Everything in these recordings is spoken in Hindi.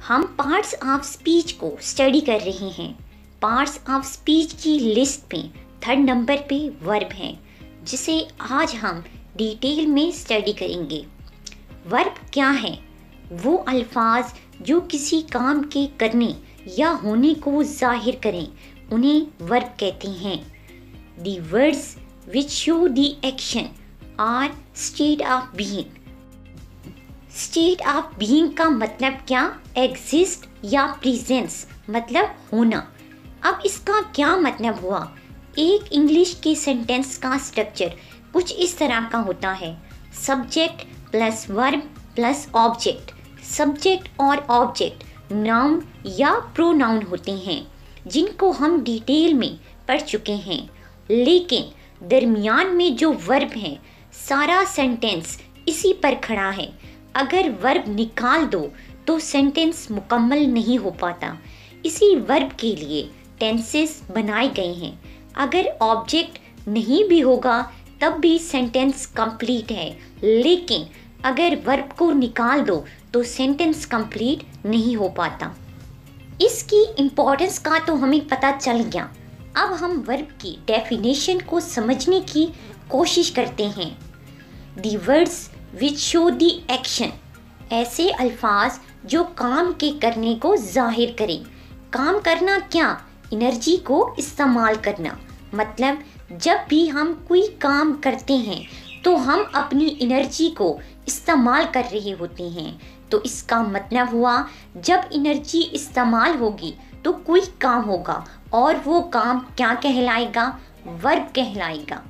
हम पार्ट्स ऑफ स्पीच को स्टडी कर रहे हैं। पार्ट्स ऑफ स्पीच की लिस्ट में 3rd नंबर पे वर्ब है, जिसे आज हम डिटेल में स्टडी करेंगे। वर्ब क्या है? वो अल्फाज जो किसी काम के करने या होने को जाहिर करें, उन्हें वर्ब कहते हैं। The words which show the action are state of being। State of being का मतलब क्या? एग्जिस्ट या प्रेजेंस मतलब होना। अब इसका क्या मतलब हुआ? एक इंग्लिश के सेंटेंस का स्ट्रक्चर कुछ इस तरह का होता है। Subject plus verb plus object. Subject और ऑब्जेक्ट नाउन या प्रोनाउन होते हैं, जिनको हम डिटेल में पढ़ चुके हैं। लेकिन दरमियान में जो वर्ब है, सारा सेंटेंस इसी पर खड़ा है। अगर वर्ब निकाल दो तो सेंटेंस मुकम्मल नहीं हो पाता। इसी वर्ब के लिए टेंसेस बनाए गए हैं। अगर ऑब्जेक्ट नहीं भी होगा तब भी सेंटेंस कंप्लीट है, लेकिन अगर वर्ब को निकाल दो तो सेंटेंस कंप्लीट नहीं हो पाता। इसकी इम्पोर्टेंस का तो हमें पता चल गया। अब हम वर्ब की डेफिनेशन को समझने की कोशिश करते हैं। The words which show the action, ऐसे अल्फाज जो काम के करने को जाहिर करें। काम करना क्या? एनर्जी को इस्तेमाल करना। मतलब जब भी हम कोई काम करते हैं तो हम अपनी एनर्जी को इस्तेमाल कर रहे होते हैं। तो इसका मतलब हुआ, जब एनर्जी इस्तेमाल होगी तो कोई काम होगा, और वो काम क्या कहलाएगा? वर्ब कहलाएगा।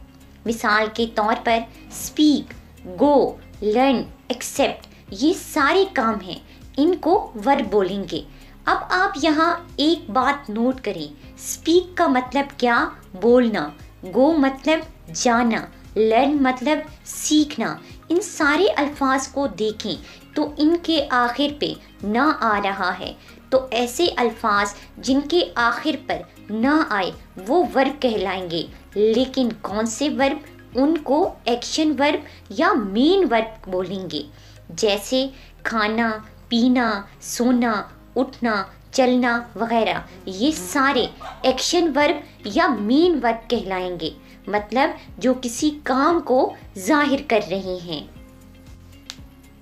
मिसाल के तौर पर स्पीक, गो, लर्न, एक्सेप्ट, ये सारे काम हैं, इनको वर्ब बोलेंगे। अब आप यहाँ एक बात नोट करें। स्पीक का मतलब क्या? बोलना। गो मतलब जाना। लर्न मतलब सीखना। इन सारे अल्फाज को देखें तो इनके आखिर पे ना आ रहा है। तो ऐसे अल्फाज जिनके आखिर पर ना आए वो वर्ब कहलाएंगे। लेकिन कौन से वर्ब? उनको एक्शन वर्ब या मेन वर्ब बोलेंगे। जैसे खाना, पीना, सोना, उठना, चलना वगैरह, ये सारे एक्शन वर्ब या मेन वर्ब कहलाएंगे। मतलब जो किसी काम को जाहिर कर रहे हैं।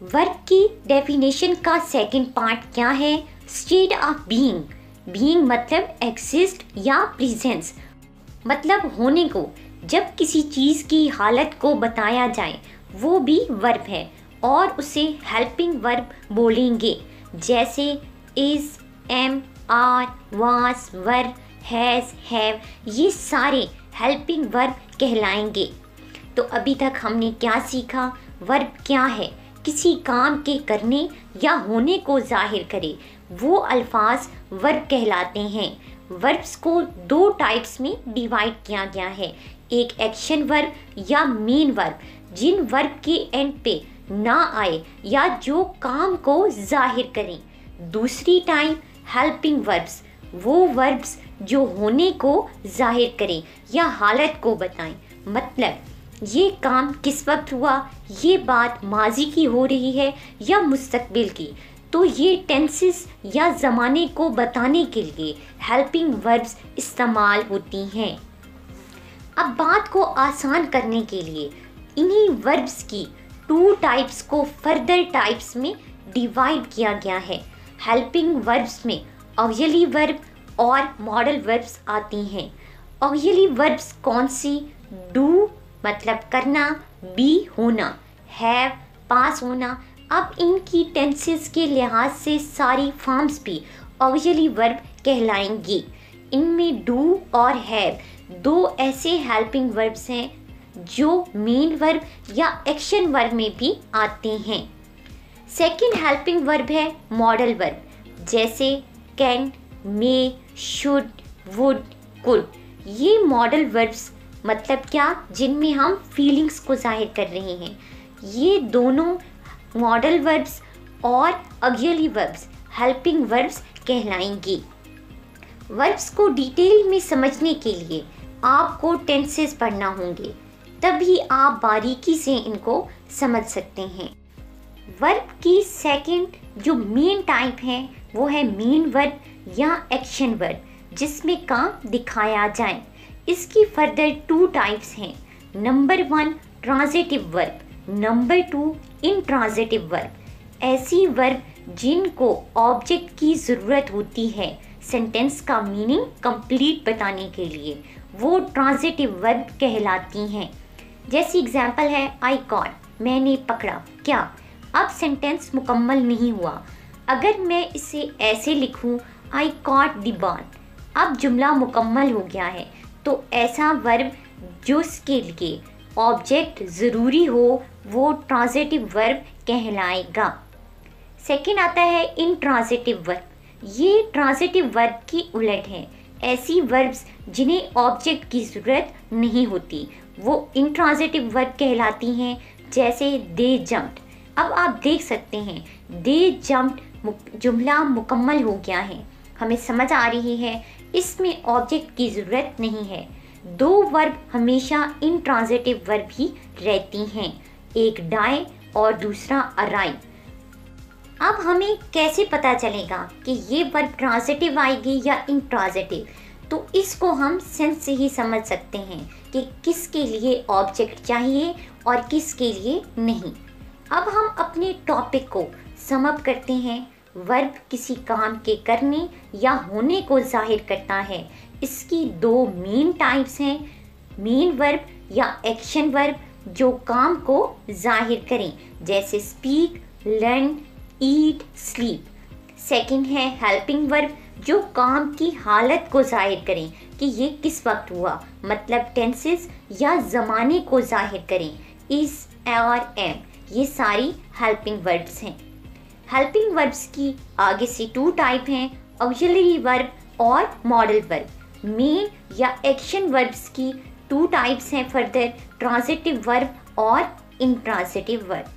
वर्ब की डेफिनेशन का सेकंड पार्ट क्या है? State of being. बीइंग मतलब एग्जिस्ट या प्रेजेंस, मतलब होने को। जब किसी चीज़ की हालत को बताया जाए वो भी वर्ब है, और उसे हेल्पिंग वर्ब बोलेंगे। जैसे is, am, are, was, were, has, have, ये सारे हेल्पिंग वर्ब कहलाएंगे। तो अभी तक हमने क्या सीखा? वर्ब क्या है? किसी काम के करने या होने को जाहिर करे, वो अल्फाज वर्ब कहलाते हैं। वर्ब्स को 2 टाइप्स में डिवाइड किया गया है। एक एक्शन वर्ब या मेन वर्ब, जिन वर्ब के एंड पे ना आए या जो काम को जाहिर करें। दूसरी टाइप हेल्पिंग वर्ब्स, वो वर्ब्स जो होने को जाहिर करें या हालत को बताएं। मतलब ये काम किस वक्त हुआ, ये बात माजी की हो रही है या मुस्तकबिल की, तो ये टेंसेस या ज़माने को बताने के लिए हेल्पिंग वर्ब्स इस्तेमाल होती हैं। अब बात को आसान करने के लिए इन्हीं वर्ब्स की 2 टाइप्स को फर्दर टाइप्स में डिवाइड किया गया है। हेल्पिंग वर्ब्स में ऑक्सिलरी वर्ब और मॉडल वर्ब्स आती हैं। ऑक्सिलरी वर्ब्स कौन सी? डू मतलब करना, बी होना, हैव पास होना। अब इनकी टेंसेस के लिहाज से सारी फॉर्म्स भी ऑक्सिलरी वर्ब कहलाएंगी। इनमें डू और हैव 2 ऐसे हेल्पिंग वर्ब्स हैं जो मेन वर्ब या एक्शन वर्ब में भी आते हैं। सेकंड हेल्पिंग वर्ब है मॉडल वर्ब, जैसे can, may, should, would, could. ये मॉडल वर्ब्स मतलब क्या? जिनमें हम फीलिंग्स को जाहिर कर रहे हैं। ये दोनों मॉडल वर्ब्स और ऑक्सिलरी वर्ब्स हेल्पिंग वर्ब्स कहलाएंगी। वर्ब्स को डिटेल में समझने के लिए आपको टेंसेस पढ़ना होंगे, तभी आप बारीकी से इनको समझ सकते हैं। वर्ब की सेकंड जो मेन टाइप है वो है मेन वर्ब या एक्शन वर्ब जिसमें काम दिखाया जाए। इसकी फर्दर 2 टाइप्स हैं। Number 1 transitive verb, number 2 intransitive verb. ऐसी वर्ब जिनको ऑब्जेक्ट की ज़रूरत होती है सेंटेंस का मीनिंग कंप्लीट बताने के लिए, वो ट्रांजिटिव वर्ब कहलाती हैं। जैसी एग्जाम्पल है आई कॉट, मैंने पकड़ा। क्या? अब सेंटेंस मुकम्मल नहीं हुआ। अगर मैं इसे ऐसे लिखूं आई कॉट द बॉल, अब जुमला मुकम्मल हो गया है। तो ऐसा वर्ब जिसके लिए ऑब्जेक्ट ज़रूरी हो वो ट्रांजिटिव वर्ब कहलाएगा। सेकंड आता है इंट्रांजिटिव वर्ब। ये ट्रांजिटिव वर्ब की उलट है। ऐसी वर्ब्स जिन्हें ऑब्जेक्ट की ज़रूरत नहीं होती वो इंट्रांजिटिव वर्ब कहलाती हैं। जैसे दे जम्प्ड, अब आप देख सकते हैं दे जम्प्ड जुमला मुकम्मल हो गया है, हमें समझ आ रही है इसमें ऑब्जेक्ट की ज़रूरत नहीं है। 2 वर्ब हमेशा इंट्रांजिटिव वर्ब ही रहती हैं, एक डाई और दूसरा अराइव। अब हमें कैसे पता चलेगा कि ये वर्ब ट्रांजिटिव आएगी या इंट्रांजिटिव? तो इसको हम सेंस से ही समझ सकते हैं कि किसके लिए ऑब्जेक्ट चाहिए और किसके लिए नहीं। अब हम अपने टॉपिक को सम अप करते हैं। वर्ब किसी काम के करने या होने को जाहिर करता है। इसकी 2 मेन टाइप्स हैं, मेन वर्ब या एक्शन वर्ब जो काम को जाहिर करें, जैसे स्पीक, लर्न, ईट, स्लीप। सेकंड है हेल्पिंग वर्ब जो काम की हालत को जाहिर करें कि ये किस वक्त हुआ, मतलब टेंसेस या ज़माने को जाहिर करें, इज़ और एम। ये सारी हेल्पिंग वर्ब्स हैं। हेल्पिंग वर्ब्स की आगे से 2 टाइप हैं, ऑक्सिलरी वर्ब और मॉडल वर्ब। मेन या एक्शन वर्ब्स की 2 टाइप्स हैं फर्दर, ट्रांजिटिव वर्ब और इंट्रांजिटिव वर्ब।